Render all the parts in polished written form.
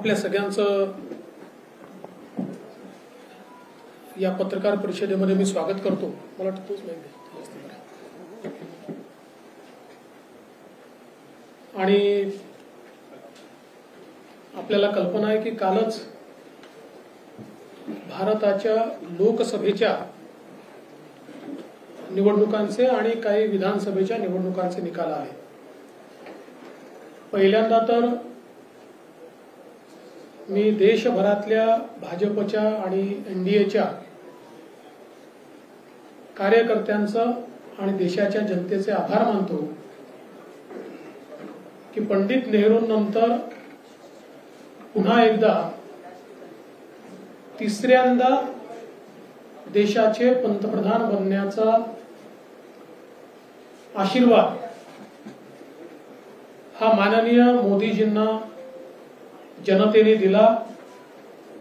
आपल्या सगळ्यांचं या पत्रकार परिषदेमध्ये मी स्वागत करतो। मला तोच माहिती आणि आपल्याला कल्पना आहे की कालच भारताच्या लोकसभेच्या निवडणुकांचे आणि काही विधानसभेच्या निवडणुकांचे निकाल आले। पहिल्यांदा तर मी देशभरातल्या भाजपच्या आणि एनडीएच्या कार्यकर्त्यांचं आणि देशाच्या जनतेचे आभार मानतो की पंडित नेहरूंनंतर पुन्हा एकदा तिसऱ्यांदा देशाचे पंतप्रधान बनण्याचा आशीर्वाद हा माननीय मोदीजींना जनतेने दिला।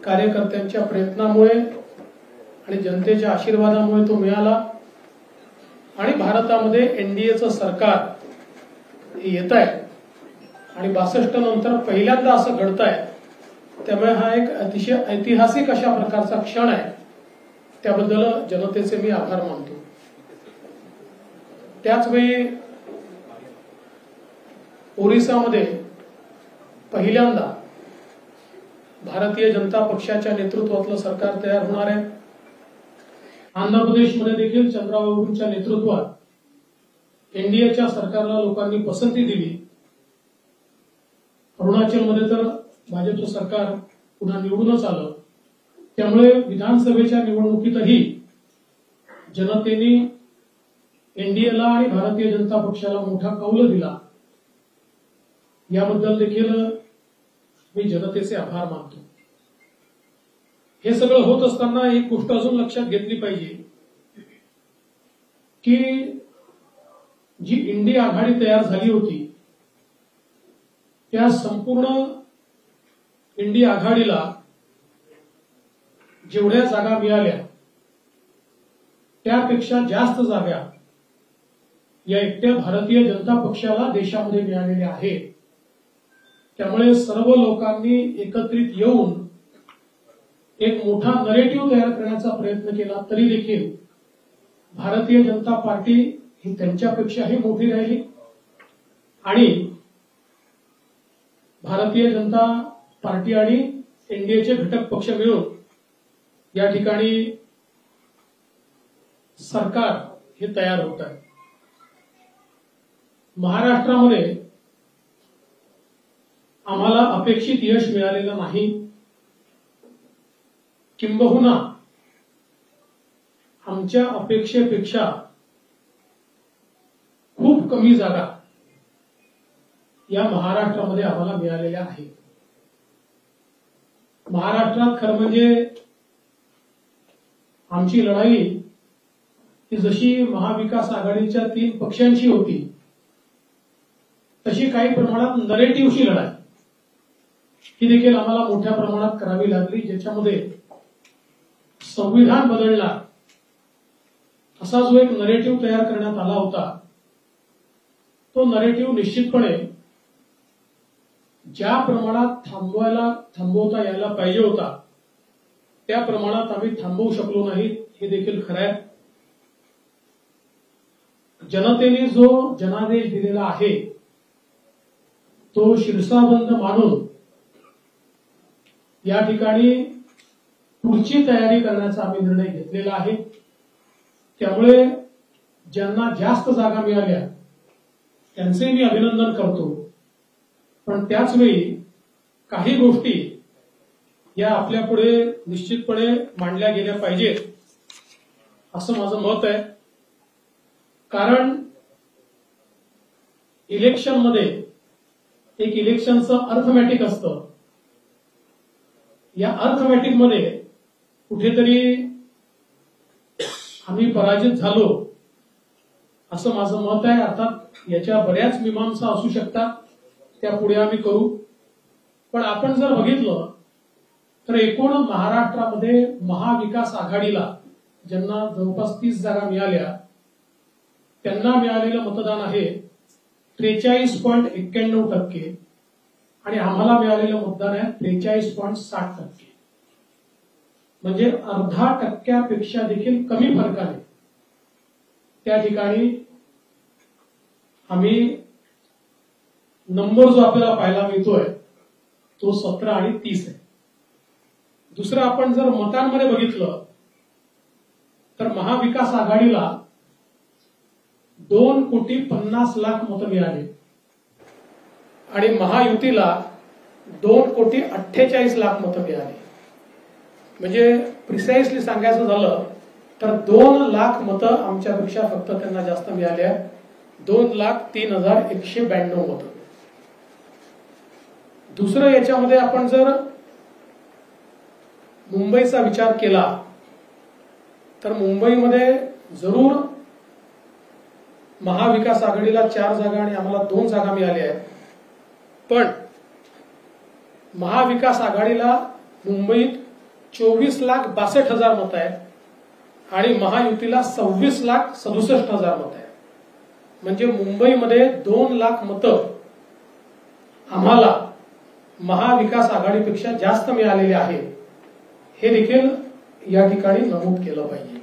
कार्यकर्त्यांच्या प्रयत्नामुळे आणि जनतेच्या आशीर्वादामुळे तो मिळाला आणि भारतामध्ये एनडीएचं सरकार हे येत आहे आणि 62 नंतर पहिल्यांदा असं घडत आहे। त्यामुळे हा एक अतिशय ऐतिहासिक अशा प्रकारचा क्षण आहे। त्याबद्दल जनतेचे मी आभार मानतो। त्याचवेळी ओरिसामध्ये पहिल्यांदा भारतीय जनता पक्षाच्या नेतृत्वातलं सरकार तयार होणार आहे। आंध्र प्रदेशमध्ये देखील चंद्राबाबूंच्या नेतृत्वात एनडीएच्या सरकारला लोकांनी पसंती दिली। अरुणाचलमध्ये तर भाजपचं सरकार पुन्हा निवडूनच आलं। त्यामुळे विधानसभेच्या निवडणुकीतही जनतेने एनडीएला आणि भारतीय जनता पक्षाला मोठा कौल दिला। याबद्दल देखील मी जनतेचे आभार मानतो। हे सगळं होत असताना एक गोष्ट अजून लक्षात घेतली पाहिजे की जी इंडी आघाडी तयार झाली होती त्या संपूर्ण इंडी आघाडीला जेवढ्या जागा मिळाल्या त्यापेक्षा जास्त जागा या एकट्या भारतीय जनता पक्षाला देशामध्ये मिळालेल्या आहेत। त्यामुळे सर्व लोकांनी एकत्रित येऊन एक मोठा नरेटिव्ह तयार करण्याचा प्रयत्न केला तरी देखील भारतीय जनता पार्टी ही त्यांच्यापेक्षाही मोठी राहिली आणि भारतीय जनता पार्टी आणि एनडीएचे घटक पक्ष मिळून या ठिकाणी सरकार हे तयार होत आहे। महाराष्ट्रामध्ये आम्हाला अपेक्षित यश मिळालेलं नाही, किंबहुना आमच्या अपेक्षेपेक्षा खूप कमी जागा या महाराष्ट्रामध्ये आम्हाला मिळालेल्या आहेत। महाराष्ट्रात खरं म्हणजे आमची लढाई ही जशी महाविकास आघाडीच्या 3 पक्षांची होती तशी काही प्रमाणात नरेटिव्हची लढाई ही देखील आम्हाला मोठ्या प्रमाणात करावी लागली, ज्याच्यामध्ये संविधान बदलणार असा जो एक नरेटिव्ह तयार करण्यात आला होता तो नरेटिव्ह निश्चितपणे ज्या प्रमाणात थांबवता यायला पाहिजे होता त्या प्रमाणात आम्ही थांबवू शकलो नाही हे देखील खरं आहे। जनतेने जो जनादेश दिलेला आहे तो शिरसाबंद मानून या ठिकाणी पुढची तयारी करण्याचा आम्ही निर्णय घेतलेला आहे। त्यामुळे ज्यांना जास्त जागा मिळाल्या त्यांचे मी अभिनंदन करतो, पण त्याच वेळी काही गोष्टी या आपल्या पुढे निश्चितपणे मांडल्या गेल्या पाहिजेत असं माझं मत आहे। कारण इलेक्शनमध्ये एक इलेक्शनचं अर्थमॅटिक असतं। या अर्थमॅटिक मध्ये कुठेतरी आम्ही पराजित झालो असं माझं मत आहे। अर्थात याच्या बऱ्याच मीमांसा असू शकतात, त्या पुढे आम्ही करू। पण आपण जर बघितलं तर एकूण महाराष्ट्रामध्ये महाविकास आघाडीला ज्यांना जवळपास 30 जागा मिळाल्या त्यांना मिळालेलं मतदान आहे 43.91% आणि आम्हाला मिळालेलं मतदान आहे 43.60%. म्हणजे अर्धा टक्क्यापेक्षा देखील कमी फरकाने त्या ठिकाणी आम्ही नंबर जो आपल्याला पाहायला मिळतोय तो 17 आणि 30 आहे. दुसरं आपण जर मतांमध्ये बघितलं तर महाविकास आघाडीला 2,50,00,000 मतं मिळाली आणि महायुतीला 2,48,00,000 मतं मिळाली. म्हणजे प्रिसाइसली सांगायचं झालं तर 2,00,000 मतं आमच्यापेक्षा फक्त त्यांना जास्त मिळाली आहेत. 2,03,192 मतं. दुसरं याच्यामध्ये आपण जर मुंबईचा विचार केला तर मुंबईमध्ये जरूर महाविकास आघाडीला 4 जागा आणि आम्हाला 2 जागा मिळाल्या आहेत. पण महाविकास आघाडीला मुंबईत 24,62,000 मतं आहेत आणि महायुतीला 26,67,000 मतं आहेत. म्हणजे मुंबईमध्ये 2,00,000 मतं आम्हाला महाविकास आघाडीपेक्षा जास्त मिळालेले आहे. हे देखील या ठिकाणी नमूद केलं पाहिजे.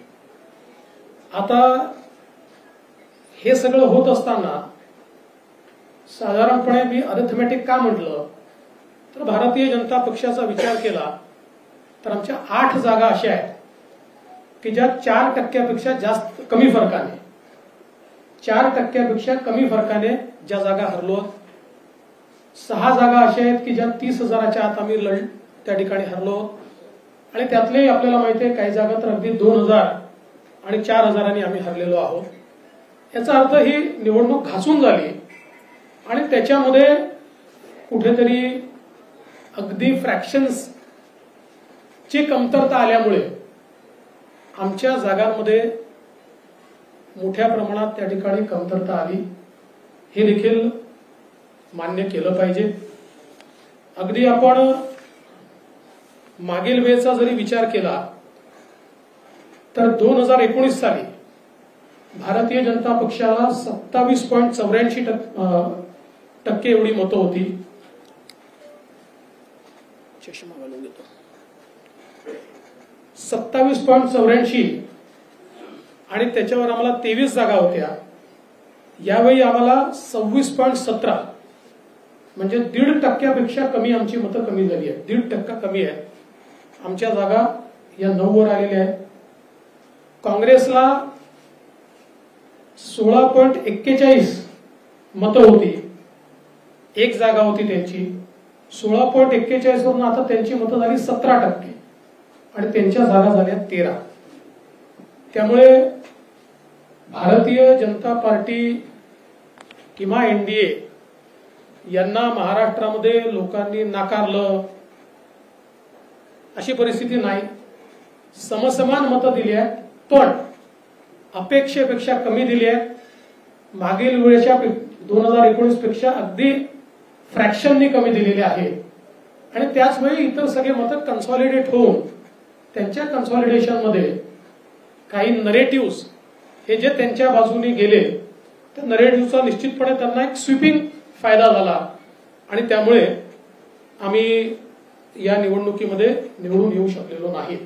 आता हे सगळं होत असताना साधारणपणे मी अरिथमेटिक का म्हटलं तर भारतीय जनता पक्षाचा विचार केला तर आमच्या 8 जागा अशा आहेत की ज्या 4% जास्त कमी फरकाने 4% कमी फरकाने ज्या जागा हरलो. 6 जागा अशा आहेत की ज्या 30,000च्या आत आम्ही त्या ठिकाणी हरलो आणि त्यातले आपल्याला माहिती आहे काही जागा तर अगदी 2,000 आणि 4,000 आम्ही हरलेलो आहोत. याचा अर्थ ही निवडणूक घासून झाली आणि त्याच्यामध्ये कुठेतरी अगदी फ्रॅक्शन्स ची कमतरता आल्यामुळे आमच्या जागांमध्ये मोठ्या प्रमाणात त्या ठिकाणी कमतरता आली. हे देखील मान्य केलं पाहिजे. अगदी आपण मागील वेळेचा जरी विचार केला तर 2019 साली भारतीय जनता पक्षाला 27.84% एवढी मतं होती. चष्मा घालून घेतो. 27.84 आणि त्याच्यावर आम्हाला 23 जागा होत्या. यावेळी आम्हाला 26.17 म्हणजे 1.5% कमी आमची मतं कमी झाली आहेत. 1.5% कमी आहे. आमच्या जागा या 9 वर आलेल्या आहेत. काँग्रेसला 16.41 मतं होती. 1 जागा होती त्यांची. 16.41 वरून आता त्यांची मतं झाली 17% आणि त्यांच्या जागा झाल्या 13. त्यामुळे भारतीय जनता पार्टी किंवा एनडीए यांना महाराष्ट्रामध्ये लोकांनी नाकारलं अशी परिस्थिती नाही. समसमान मतं दिली आहेत पण अपेक्षेपेक्षा कमी दिली आहेत. मागील वेळेच्या 2019 पेक्षा अगदी फ्रॅक्शननी कमी दिलेले आहे आणि त्याचवेळी इतर सगळे मतं कन्सॉलिडेट होऊन त्यांच्या कन्सॉलिडेशन मध्ये काही नरेटिव्स हे जे त्यांच्या बाजूने गेले त्या नरेटिव्हचा निश्चितपणे त्यांना एक स्वीपिंग फायदा झाला आणि त्यामुळे आम्ही या निवडणुकीमध्ये निवडून येऊ शकलेलो नाही.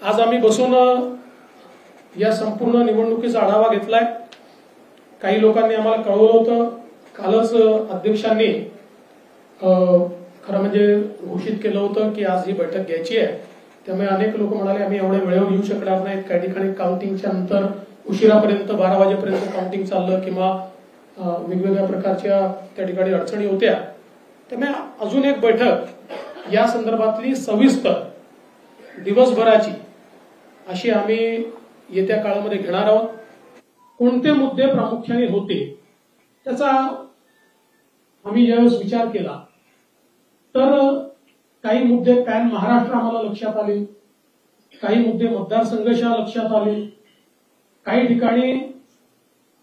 आज आम्ही बसून या संपूर्ण निवडणुकीचा आढावा घेतलाय. काही लोकांनी आम्हाला कळवलं होतं. कालच अध्यक्षांनी खरं म्हणजे घोषित केलं होतं की आज ही बैठक घ्यायची आहे. त्यामुळे अनेक लोक म्हणाले आम्ही एवढ्या वेळेवर येऊ शकणार नाहीत. काही ठिकाणी काउंटिंगच्या नंतर उशिरापर्यंत 12 वाजेपर्यंत काउंटिंग चाललं किंवा वेगवेगळ्या प्रकारच्या त्या ठिकाणी अडचणी होत्या. त्यामुळे अजून एक बैठक या संदर्भातली सविस्तर दिवसभराची अशी आम्ही येत्या काळामध्ये घेणार आहोत. कोणते मुद्दे प्रामुख्याने होते त्याचा आम्ही ज्यावेळेस विचार केला तर काही मुद्दे पॅन महाराष्ट्र आम्हाला लक्षात आले. काही मुद्दे मतदारसंघाच्या लक्षात आले. काही ठिकाणी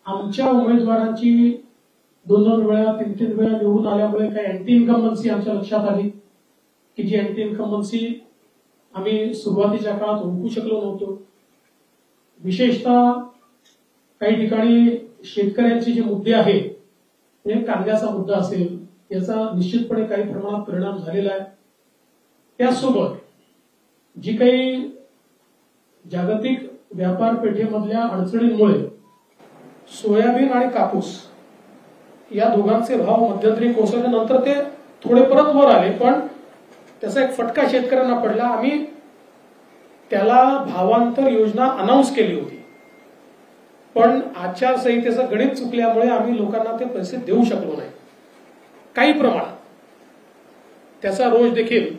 आमच्या उमेदवारांची 2-2 वेळा 3-3 वेळा निवडून आल्यामुळे काही अँटी इन्कम्बन्सी आमच्या लक्षात आली की जी अँटी इन्कम्बन्सी आम्ही सुरुवातीच्या काळात ओळखू शकलो नव्हतो. विशेषतः काही ठिकाणी शेतकऱ्यांचे जे मुद्दे आहेत म्हणजे कांद्याचा मुद्दा असेल, याचा निश्चितपणे काही प्रमाणात परिणाम झालेला आहे। त्यासोबत जी काही जागतिक व्यापार पेठेमधल्या अडचणींमुळे सोयाबीन आणि कापूस या दोघांचे भाव मध्यंतरी कोसळल्यानंतर ते थोडे परत वर आले, पण त्याचा एक फटका शेतकऱ्यांना पडला। आम्ही त्याला भावांतर योजना अनाउन्स केली होती, पण आचारसंहितेचं गणित चुकल्यामुळे आम्ही लोकांना ते पैसे देऊ शकलो नाही। काही प्रमाणात त्याचा रोष देखील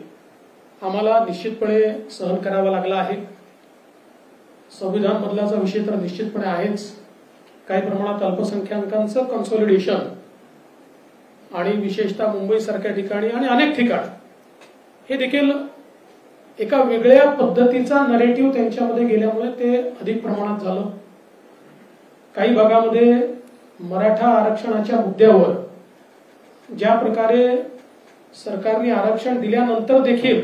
आम्हाला निश्चितपणे सहन करावा लागला आहे। संविधान बदलाचा विषय तर निश्चितपणे आहेच, काही प्रमाणात अल्पसंख्याकांचं कन्सोलिडेशन आणि विशेषतः मुंबई सारख्या ठिकाणी आणि अनेक ठिकाणी हे देखील एका वेगळ्या पद्धतीचा नरेटिव्ह त्यांच्यामध्ये गेल्यामुळे ते अधिक प्रमाणात झालं। काही भागामध्ये मराठा आरक्षणाच्या मुद्द्यावर ज्या प्रकारे सरकारने आरक्षण दिल्यानंतर देखील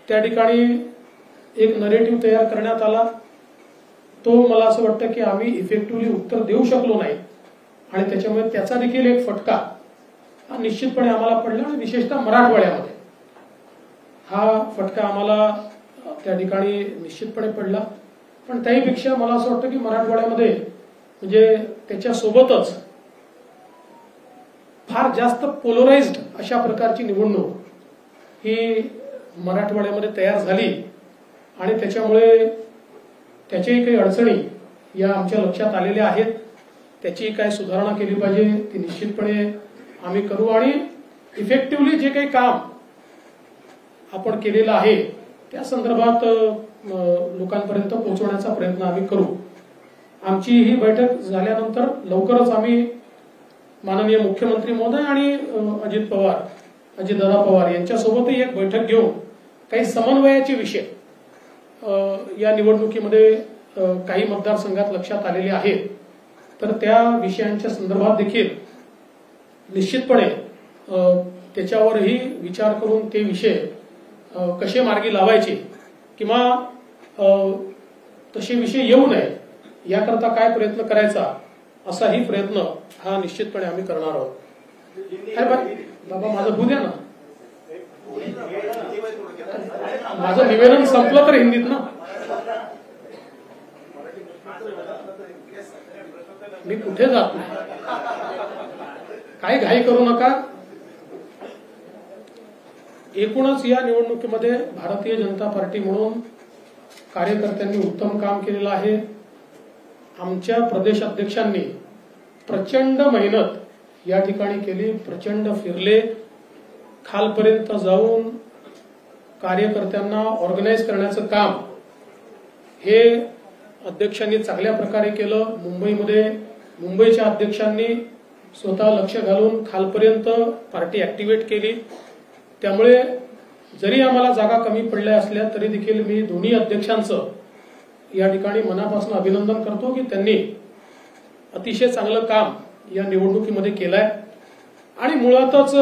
त्या ठिकाणी एक नरेटिव्ह तयार करण्यात आला, तो मला असं वाटतं की आम्ही इफेक्टिव्हली उत्तर देऊ शकलो नाही आणि त्याच्यामुळे त्याचा देखील एक फटका हा निश्चितपणे आम्हाला पडला आणि विशेषतः मराठवाड्यामध्ये हा फटका आम्हाला त्या ठिकाणी निश्चितपणे पडला। पण त्याहीपेक्षा मला असं वाटतं की मराठवाड्यामध्ये म्हणजे त्याच्यासोबतच फार जास्त पोलराइज्ड अशा प्रकारची निवडणूक ही मराठवाड्यामध्ये तयार झाली आणि त्याच्यामुळे त्याच्याही काही अडचणी या आमच्या लक्षात आलेल्या आहेत। त्याची काय सुधारणा केली पाहिजे ती निश्चितपणे आम्ही करू आणि इफेक्टिव्हली जे काही काम आपण केलेलं आहे त्या संदर्भात लोकांपर्यंत पोहोचवण्याचा प्रयत्न आम्ही करू। आमची ही बैठक झाल्यानंतर लवकरच आम्ही माननीय मुख्यमंत्री महोदय आणि अजितदादा पवार यांच्यासोबतही एक बैठक घेऊन काही समन्वयाचे विषय या निवडणुकीमध्ये काही मतदारसंघात लक्षात आलेले आहेत, तर त्या विषयांच्या संदर्भात देखील निश्चितपणे त्याच्यावरही विचार करून ते विषय कसे मार्गी लावायचे किंवा तसे विषय येऊ नये याकरता काय प्रयत्न करायचा असाही प्रयत्न हा निश्चितपणे आम्ही करणार आहोत। अरे बाबा माझं होऊ द्या ना, माझं निवेदन संपलं तर हिंदीत ना, मी कुठे जात नाही, काही घाई करू नका। एकूणच या निवडणुकीमध्ये भारतीय जनता पार्टी म्हणून कार्यकर्त्यांनी उत्तम काम केलेलं आहे। आमच्या प्रदेश अध्यक्षांनी प्रचंड मेहनत या ठिकाणी केली, प्रचंड फिरले, खालपर्यंत जाऊन कार्यकर्त्यांना ऑर्गनाइज करण्याचं काम हे अध्यक्षांनी चांगल्या प्रकारे केलं। मुंबईच्या अध्यक्षांनी स्वतः लक्ष घालून खालपर्यंत पार्टी ऍक्टिव्हेट केली। त्यामुळे जरी आम्हाला जागा कमी पडल्या असल्या तरी देखील मी दोन्ही अध्यक्षांचं या ठिकाणी मनापासून अभिनंदन करतो की त्यांनी अतिशय चांगलं काम या निवडणुकीमध्ये केलंय। आणि मुळातच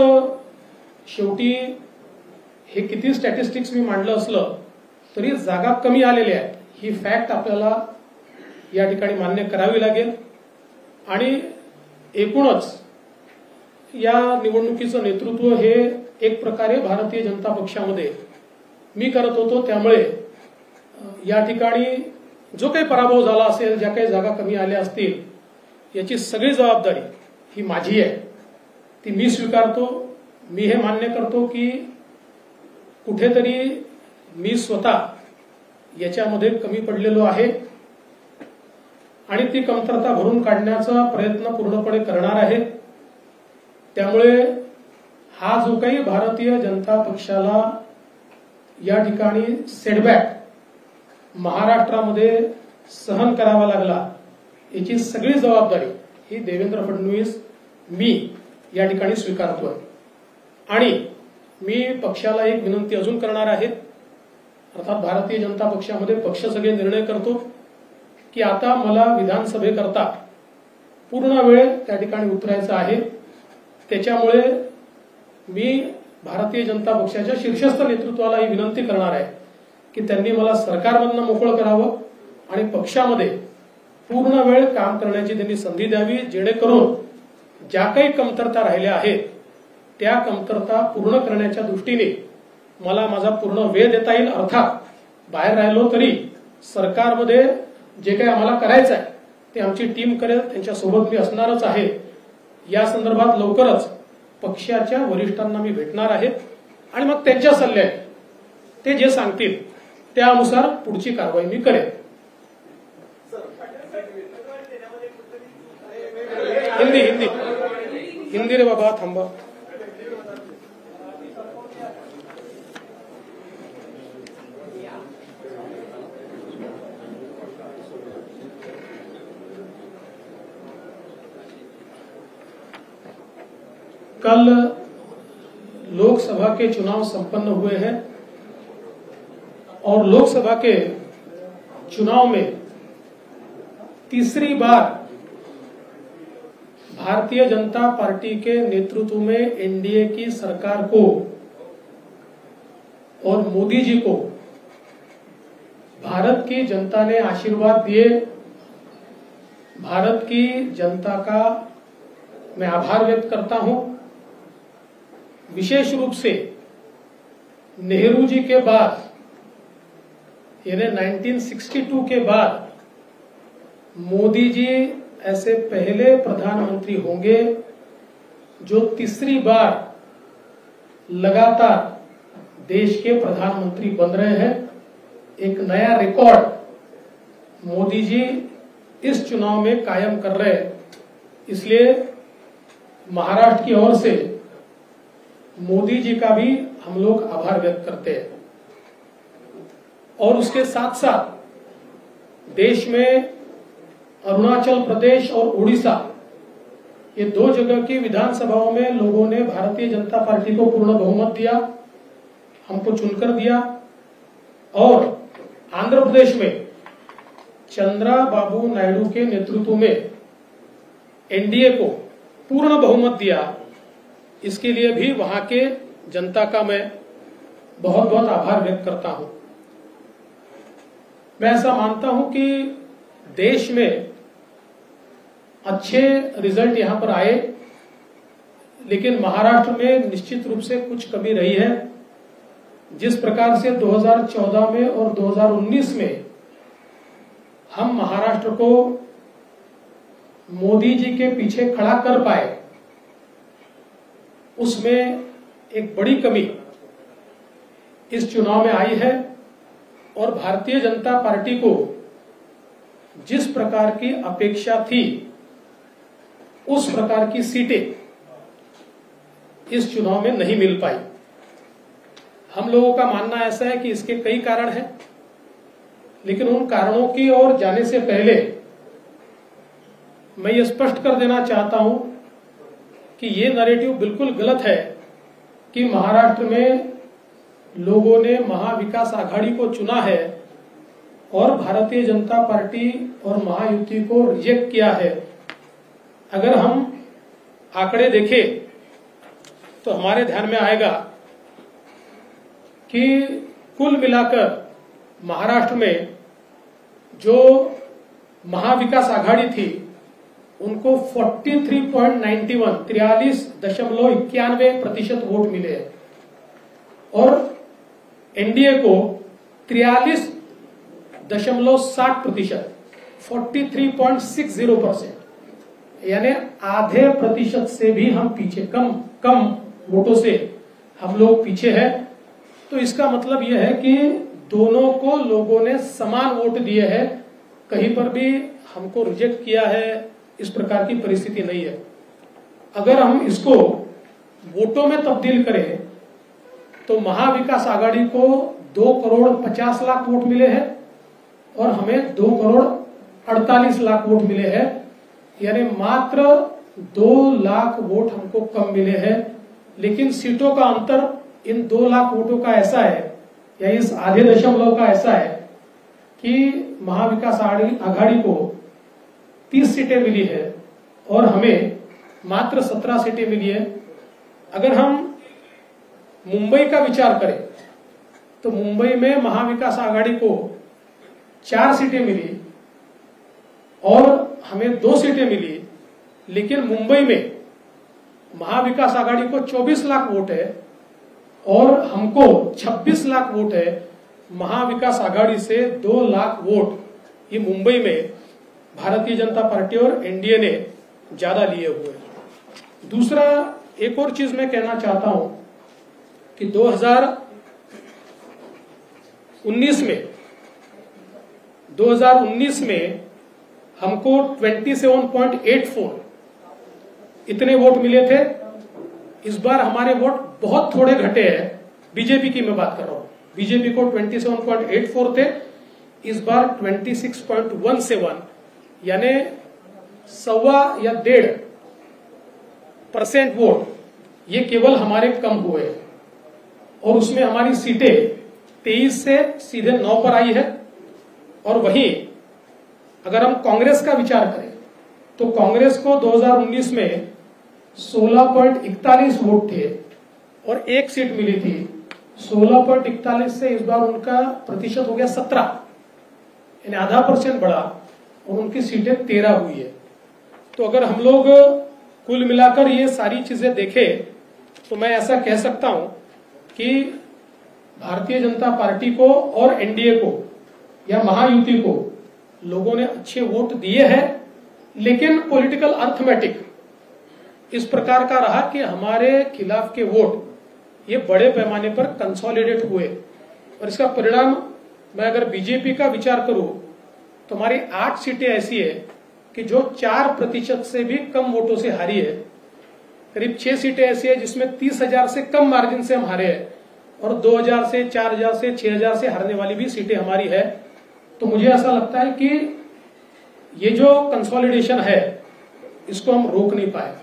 शेवटी हे किती स्टॅटिस्टिक्स मी मांडलं असलं तरी जागा कमी आलेल्या आहेत ही फॅक्ट आपल्याला या ठिकाणी मान्य करावी लागेल। आणि एकूणच या निवडणुकीचं नेतृत्व हे एक प्रकारे भारतीय जनता पक्षामध्ये मी करत होतो, त्यामुळे या ठिकाणी जो काही पराभव झाला असेल, ज्या काही जागा कमी आल्या असतील, याची सगळी जबाबदारी ही माझी आहे, ती मी स्वीकारतो। मी हे मान्य करतो की कुठेतरी मी स्वतः याच्यामध्ये कमी पडलेलो आहे आणि ती कमतरता भरून काढण्याचा प्रयत्न पूर्णपणे करणार आहे। त्यामुळे हा जो काही भारतीय जनता पक्षाला या ठिकाणी सेटबॅक महाराष्ट्रामध्ये सहन करावा लागला, याची सगळी जबाबदारी ही देवेंद्र फडणवीस मी या ठिकाणी स्वीकारतोय। आणि मी पक्षाला एक विनंती अजून करणार आहे, अर्थात भारतीय जनता पक्षामध्ये पक्ष सगळे निर्णय करतो की आता मला विधानसभेकरता पूर्ण वेळ त्या ठिकाणी उतरायचा आहे। त्याच्यामुळे मी भारतीय जनता पक्षाच्या शीर्षस्थ नेतृत्वाला ही विनंती करणार आहे की त्यांनी मला सरकारमधनं मोकळं करावं आणि पक्षामध्ये पूर्ण वेळ काम करण्याची त्यांनी संधी द्यावी, जेणेकरून ज्या काही कमतरता राहिल्या आहेत त्या कमतरता पूर्ण करण्याच्या दृष्टीने मला माझा पूर्ण वेळ देता येईल. अर्थात बाहेर राहिलो तरी सरकारमध्ये जे काही आम्हाला करायचं आहे ते आमची टीम करेल, त्यांच्यासोबत मी असणारच आहे. या संदर्भात लवकरच पक्षाच्या वरिष्ठांना मी भेटणार आहे आणि मग त्यांच्या सल्ल्याने ते जे सांगतील त्यानुसार पुढची कारवाई मी करेन. हिंदी हिंदी हिंदी रे बाबा, थांबा. कल लोकसभा के चुनाव संपन्न हुए हैं और लोकसभा के चुनाव में तीसरी बार भारतीय जनता पार्टी के नेतृत्व में एनडीए की सरकार को और मोदी जी को भारत की जनता ने आशीर्वाद दिए. भारत की जनता का मैं आभार व्यक्त करता हूं. विशेष रूप से नेहरू जी के बाद यानी 1962 के बाद मोदी जी ऐसे पहले प्रधानमंत्री होंगे जो तीसरी बार लगातार देश के प्रधानमंत्री बन रहे हैं. एक नया रिकॉर्ड मोदी जी इस चुनाव में कायम कर रहे हैं. इसलिए महाराष्ट्र की ओर से मोदी जी का भी हम लोग आभार व्यक्त करते हैं. और उसके साथ साथ देश में अरुणाचल प्रदेश और उड़ीसा ये दो जगह की विधानसभाओं में लोगों ने भारतीय जनता पार्टी को पूर्ण बहुमत दिया, हमको चुनकर दिया. और आंध्र प्रदेश में चंद्राबाबू नायडू के नेतृत्व में एनडीए को पूर्ण बहुमत दिया. इसके लिए भी वहां के जनता का मैं बहुत बहुत आभार व्यक्त करता हूं. मैं ऐसा मानता हूं कि देश में अच्छे रिजल्ट यहां पर आए, लेकिन महाराष्ट्र में निश्चित रूप से कुछ कमी रही है. जिस प्रकार से 2014 में और 2019 में हम महाराष्ट्र को मोदी जी के पीछे खड़ा कर पाए, उसमें एक बड़ी कमी इस चुनाव में आई है. और भारतीय जनता पार्टी को जिस प्रकार की अपेक्षा थी उस प्रकार की सीटें इस चुनाव में नहीं मिल पाई. हम लोगों का मानना ऐसा है कि इसके कई कारण हैं, लेकिन उन कारणों की ओर जाने से पहले मैं ये स्पष्ट कर देना चाहता हूं कि ये नैरेटिव बिल्कुल गलत है कि महाराष्ट्र में लोगों ने महाविकास आघाड़ी को चुना है और भारतीय जनता पार्टी और महायुति को रिजेक्ट किया है. अगर हम आंकड़े देखें तो हमारे ध्यान में आएगा कि कुल मिलाकर महाराष्ट्र में जो महाविकास आघाड़ी थी उनको 43.91% वोट मिले हैं और एनडीए को 43.60% 43.60%, यानी आधे प्रतिशत से भी हम पीछे, कम वोटों से हम लोग पीछे हैं. तो इसका मतलब यह है कि दोनों को लोगों ने समान वोट दिए हैं, कहीं पर भी हमको रिजेक्ट किया है, इस प्रकार की परिस्थिति नहीं है. अगर हम इसको वोटों में तब्दील करें तो महाविकास आघाड़ी को 2,50,00,000 वोट मिले हैं और हमें 2,48,00,000 वोट मिले हैं, यानी मात्र 2 लाख वोट हमको कम मिले हैं. लेकिन सीटों का अंतर इन 2 लाख वोटों का ऐसा है, या इस आधे दशमलव का ऐसा है कि महाविकास आघाड़ी को 30 सीटें मिली है और हमें मात्र 17 सीटें मिली है. अगर हम मुंबई का विचार करें तो मुंबई में महाविकास आघाड़ी को 4 सीटें मिली और हमें 2 सीटें मिली, लेकिन मुंबई में महाविकास आघाड़ी को 24 लाख वोट है और हमको 26 लाख वोट है। महाविकास आघाड़ी से 2 लाख वोट ये मुंबई में भारतीय जनता पार्टी और एनडीए ने ज्यादा लिए हुए। दूसरा एक और चीज मैं कहना चाहता हूं कि 2019 में हमको 27.84 इतने वोट मिले थे। इस बार हमारे वोट बहुत थोड़े घटे हैं। बीजेपी की मैं बात कर रहा हूं, बीजेपी को 27.84 थे, इस बार 26.17 यानी 1.25 या 1.5% वोट ये केवल हमारे कम हुए और उसमें हमारी सीटें 23 से सीधे 9 पर आई है। और वहीं अगर हम कांग्रेस का विचार करें तो कांग्रेस को 2019 में 16.41 वोट थे और एक सीट मिली थी। 16.41 से इस बार उनका प्रतिशत हो गया 17, यानी आधा % बढ़ा और उनकी सीटें 13 हुई है। तो अगर हम लोग कुल मिलाकर ये सारी चीजें देखें तो मैं ऐसा कह सकता हूं कि भारतीय जनता पार्टी को और एनडीए को या महायुति को लोगों ने अच्छे वोट दिए हैं, लेकिन पॉलिटिकल अर्थमेटिक इस प्रकार का रहा कि हमारे खिलाफ के वोट ये बड़े पैमाने पर कंसोलिडेट हुए। और इसका परिणाम मैं अगर बीजेपी का विचार करूं तो हमारी 8 सीटें ऐसी है कि जो 4% से भी कम वोटों से हारी है। करीब 6 सीटें ऐसी है जिसमें 30,000 से कम मार्जिन से हम हारे हैं और 2,000 से 4,000 से 6,000 से हारने वाली भी सीटें हमारी है। तो मुझे ऐसा लगता है कि ये जो कंसोलिडेशन है इसको हम रोक नहीं पाए।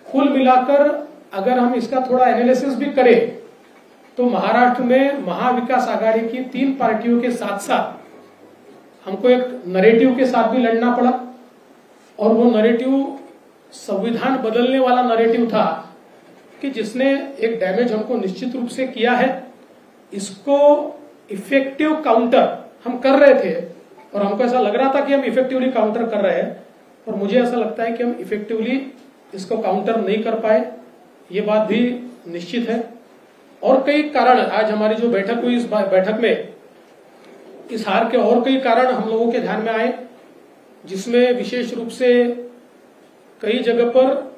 कुल मिलाकर अगर हम इसका थोड़ा एनालिसिस भी करें तो महाराष्ट्र में महाविकास आघाड़ी की 3 पार्टियों के साथ साथ हमको एक नरेटिव के साथ भी लड़ना पड़ा और वो नरेटिव संविधान बदलने वाला नरेटिव था कि जिसने एक डैमेज हमको निश्चित रूप से किया है। इसको इफेक्टिव काउंटर हम कर रहे थे और हमको ऐसा लग रहा था कि हम इफेक्टिवली काउंटर कर रहे हैं, पर मुझे ऐसा लगता है कि हम इफेक्टिवली इसको काउंटर नहीं कर पाए, ये बात भी निश्चित है। और कई कारण आज हमारी जो बैठक हुई, इस बैठक में इस हार के और कई कारण हम लोगों के ध्यान में आए, जिसमें विशेष रूप से कई जगह पर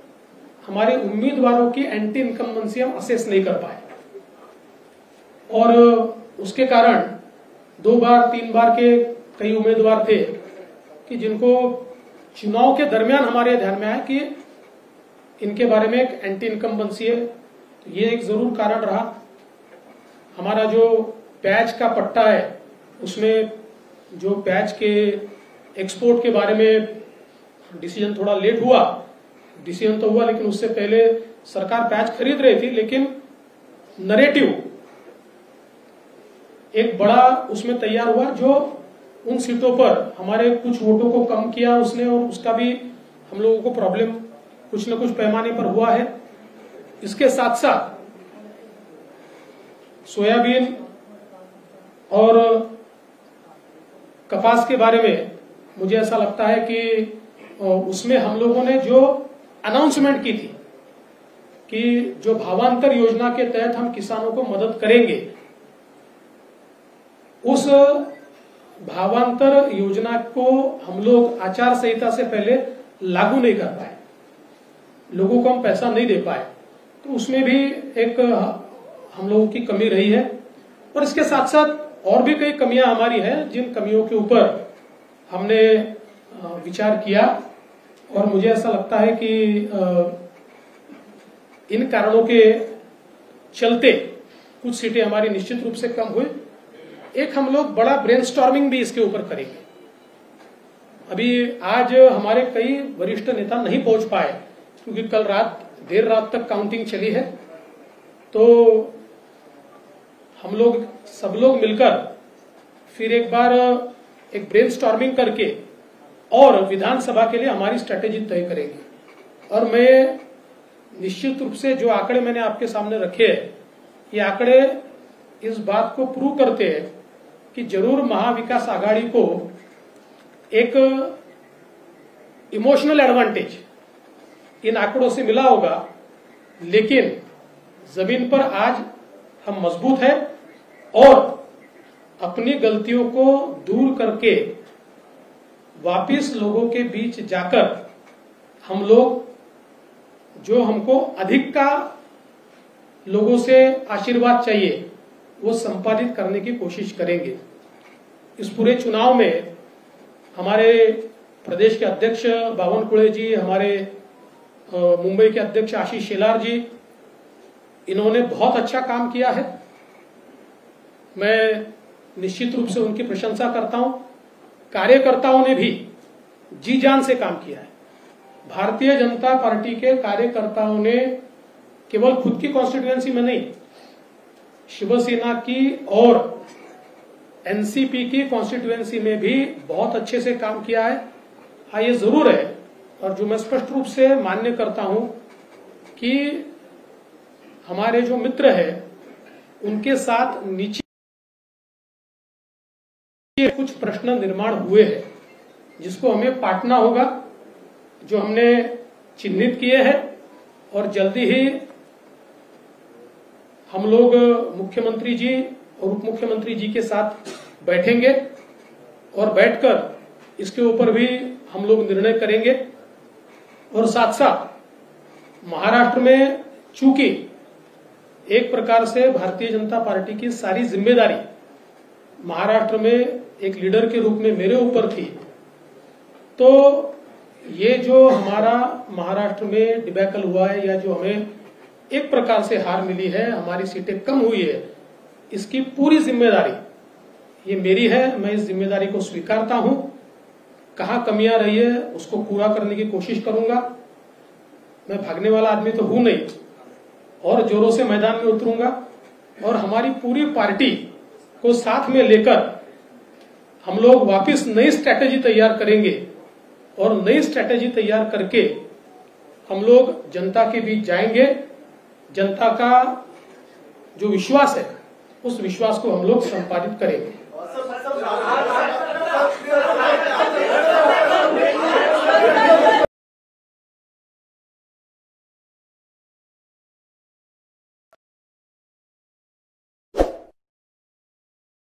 हमारे उम्मीदवारों की एंटी इनकम्बेंसी हम असेस नहीं कर पाए और उसके कारण 2 बार 3 बार के कई उम्मीदवार थे कि जिनको चुनाव के दरमियान हमारे ध्यान में आया कि इनके बारे में एक एंटी इनकम्बेंसी है। तो ये एक जरूर कारण रहा। हमारा जो पैच का पट्टा है उसमें जो पैच के एक्सपोर्ट के बारे में डिसीजन थोड़ा लेट हुआ, डिसीजन तो हुआ लेकिन उससे पहले सरकार पैच खरीद रही थी, लेकिन नरेटिव एक बड़ा उसमें तैयार हुआ जो उन सीटों पर हमारे कुछ वोटों को कम किया उसने और उसका भी हम लोगों को प्रॉब्लम कुछ न कुछ पैमाने पर हुआ है। इसके साथ साथ सोयाबीन और कपास के बारे में मुझे ऐसा लगता है कि उसमें हम लोगों ने जो अनाउंसमेंट की थी कि जो भावांतर योजना के तहत हम किसानों को मदद करेंगे, उस भावांतर योजना को हम लोग आचार संहिता से पहले लागू नहीं कर पाए, लोगों को हम पैसा नहीं दे पाए। तो उसमें भी एक हम लोगों की कमी रही है। और इसके साथ साथ और भी कई कमियां हमारी हैं, जिन कमियों के ऊपर हमने विचार किया और मुझे ऐसा लगता है कि इन कारणों के चलते कुछ सीटें हमारी निश्चित रूप से कम हुई। एक हम लोग बड़ा ब्रेनस्टॉर्मिंग भी इसके ऊपर करेंगे। अभी आज हमारे कई वरिष्ठ नेता नहीं पहुंच पाए क्योंकि कल देर रात तक काउंटिंग चली है। तो हम लोग सब लोग मिलकर फिर एक बार एक ब्रेनस्टॉर्मिंग करके और विधानसभा के लिए हमारी स्ट्रेटेजी तय करेंगे। और मैं निश्चित रूप से जो आंकड़े मैंने आपके सामने रखे हैं, ये आंकड़े इस बात को प्रूव करते हैं कि जरूर महाविकास आघाड़ी को एक इमोशनल एडवांटेज इन आंकड़ों से मिला होगा लेकिन जमीन पर आज हम मजबूत हैं और अपनी गलतियों को दूर करके वापिस लोगों के बीच जाकर हम लोग जो हमको अधिक का लोगों से आशीर्वाद चाहिए वो संपादित करने की कोशिश करेंगे। इस पूरे चुनाव में हमारे प्रदेश के अध्यक्ष बावनकुळे जी, हमारे मुंबई के अध्यक्ष आशीष शेलार जी, इन्होंने बहुत अच्छा काम किया है। मैं निश्चित रूप से उनकी प्रशंसा करता हूं। कार्यकर्ताओं ने भी जी जान से काम किया है। भारतीय जनता पार्टी के कार्यकर्ताओं ने केवल खुद की कॉन्स्टिट्यूएंसी में नहीं, शिवसेना की और एनसीपी की कॉन्स्टिट्यूएंसी में भी बहुत अच्छे से काम किया है। हाँ, ये जरूर है और जो मैं स्पष्ट रूप से मान्य करता हूं कि हमारे जो मित्र हैं उनके साथ नीचे कुछ प्रश्न निर्माण हुए हैं जिसको हमें पाटना होगा, जो हमने चिन्हित किए हैं और जल्दी ही हम लोग मुख्यमंत्री जी और उप मुख्यमंत्री जी के साथ बैठेंगे और बैठकर इसके ऊपर भी हम लोग निर्णय करेंगे। और साथ साथ महाराष्ट्र में चूंकि एक प्रकार से भारतीय जनता पार्टी की सारी जिम्मेदारी महाराष्ट्र में एक लीडर के रूप में मेरे ऊपर थी, तो ये जो हमारा महाराष्ट्र में डिबैकल हुआ है या जो हमें एक प्रकार से हार मिली है, हमारी सीटें कम हुई है, इसकी पूरी जिम्मेदारी ये मेरी है। मैं इस जिम्मेदारी को स्वीकारता हूं। कहां कमियां रही है उसको पूरा करने की कोशिश करूंगा। मैं भागने वाला आदमी तो हूं नहीं और जोरों से मैदान में उतरूंगा और हमारी पूरी पार्टी को साथ में लेकर हम लोग वापस नई स्ट्रैटेजी तैयार करेंगे और नई स्ट्रैटेजी तैयार करके हम लोग जनता के बीच जाएंगे। जनता का जो विश्वास है उस विश्वास को हम लोग संपादित करेंगे।